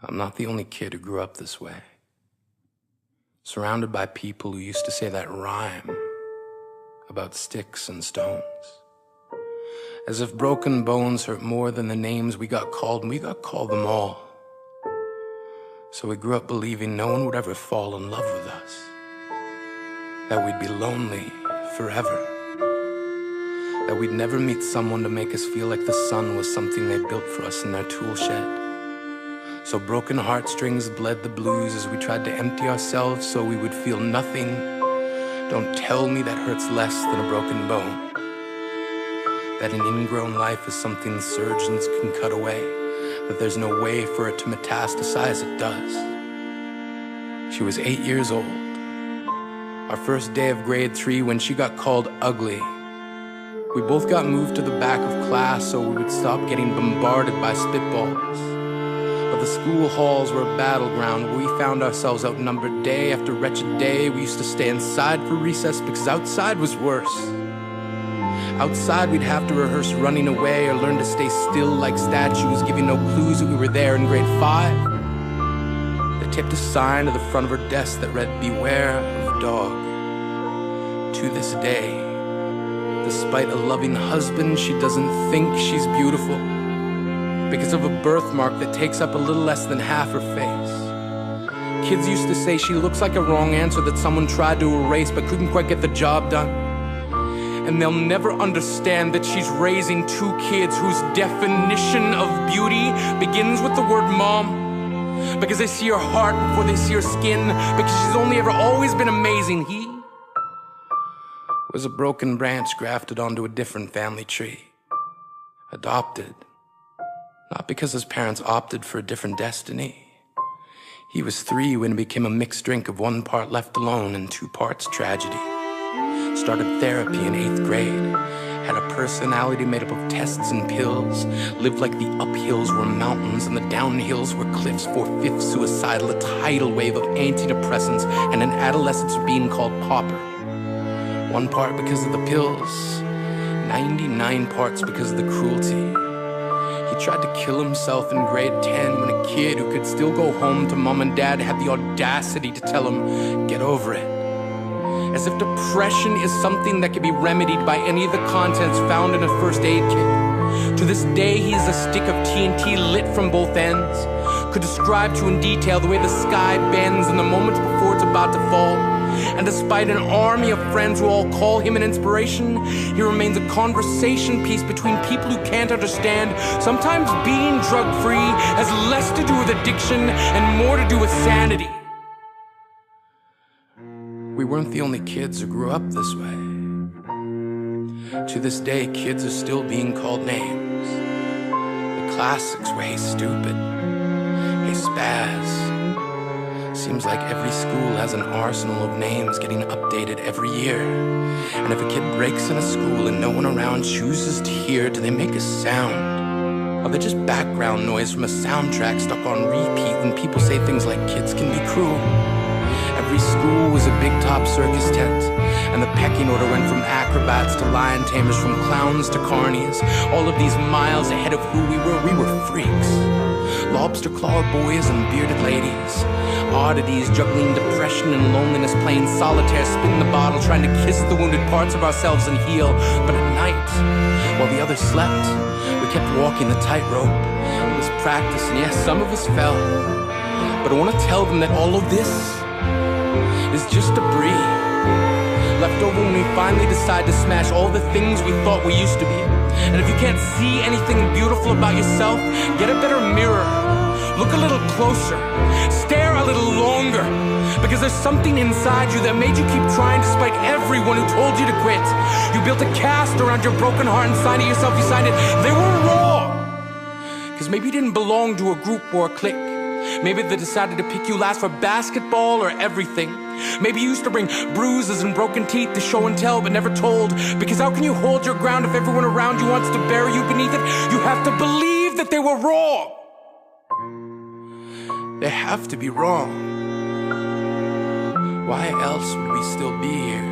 I'm not the only kid who grew up this way. Surrounded by people who used to say that rhyme about sticks and stones. As if broken bones hurt more than the names we got called, and we got called them all. So we grew up believing no one would ever fall in love with us. That we'd be lonely forever. That we'd never meet someone to make us feel like the sun was something they built for us in their tool shed. So broken heartstrings bled the blues as we tried to empty ourselves so we would feel nothing. Don't tell me that hurts less than a broken bone. That an ingrown life is something surgeons can cut away. That there's no way for it to metastasize, it does. She was 8 years old. Our first day of grade 3 when she got called ugly. We both got moved to the back of class so we would stop getting bombarded by spitballs. But the school halls were a battleground where we found ourselves outnumbered day after wretched day. We used to stay inside for recess because outside was worse. Outside we'd have to rehearse running away or learn to stay still like statues, giving no clues that we were there in grade 5. They taped a sign to the front of her desk that read, "Beware of dog." To this day, despite a loving husband, she doesn't think she's beautiful because of a birthmark that takes up a little less than half her face. Kids used to say she looks like a wrong answer that someone tried to erase but couldn't quite get the job done. And they'll never understand that she's raising 2 kids whose definition of beauty begins with the word mom. Because they see her heart before they see her skin. Because she's only ever always been amazing. He was a broken branch grafted onto a different family tree. Adopted. Not because his parents opted for a different destiny. He was 3 when it became a mixed drink of 1 part left alone and 2 parts tragedy. Started therapy in 8th grade. Had a personality made up of tests and pills. Lived like the uphills were mountains and the downhills were cliffs. 4/5 suicidal, a tidal wave of antidepressants, and an adolescence being called pauper. 1 part because of the pills, 99 parts because of the cruelty. He tried to kill himself in grade 10 when a kid who could still go home to mom and dad had the audacity to tell him, "Get over it." As if depression is something that can be remedied by any of the contents found in a first aid kit. To this day, he is a stick of TNT lit from both ends. Could describe to in detail the way the sky bends in the moments before it's about to fall. And despite an army of friends who all call him an inspiration, he remains a conversation piece between people who can't understand. Sometimes being drug-free has less to do with addiction and more to do with sanity. We weren't the only kids who grew up this way. To this day, kids are still being called names. The classics were, "Hey stupid," "Hey spaz." Seems like every school has an arsenal of names getting updated every year. And if a kid breaks in a school and no one around chooses to hear, do they make a sound? Are they just background noise from a soundtrack stuck on repeat when people say things like kids can be cruel? Every school was a big top circus tent, and the pecking order went from acrobats to lion tamers, from clowns to carnies. All of these miles ahead of who we were freaks. Lobster claw boys and bearded ladies. Oddities juggling depression and loneliness, playing solitaire, spin the bottle, trying to kiss the wounded parts of ourselves and heal. But at night, while the others slept, we kept walking the tightrope. It was practice, and yes, some of us fell. But I want to tell them that all of this is just debris left over when we finally decide to smash all the things we thought we used to be. And if you can't see anything beautiful about yourself, get a better mirror. Look a little closer. Stare a little longer. Because there's something inside you that made you keep trying despite everyone who told you to quit. You built a cast around your broken heart and signed it yourself. You signed it. They were wrong. Because maybe you didn't belong to a group or a clique. Maybe they decided to pick you last for basketball or everything. Maybe you used to bring bruises and broken teeth to show and tell but never told. Because how can you hold your ground if everyone around you wants to bury you beneath it? You have to believe that they were wrong. They have to be wrong. Why else would we still be here?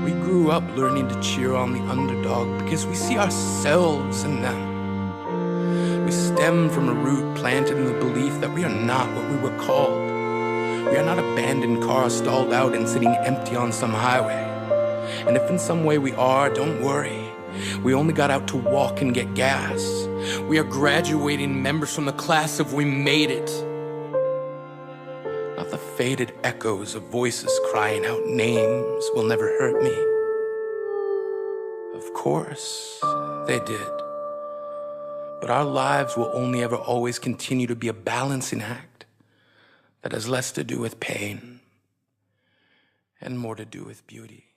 We grew up learning to cheer on the underdog because we see ourselves in them. We stem from a root planted in the belief that we are not what we were called. We are not abandoned cars stalled out and sitting empty on some highway. And if in some way we are, don't worry. We only got out to walk and get gas. We are graduating members from the class of we made it. Not the faded echoes of voices crying out names will never hurt me. Of course, they did. But our lives will only ever always continue to be a balancing act that has less to do with pain and more to do with beauty.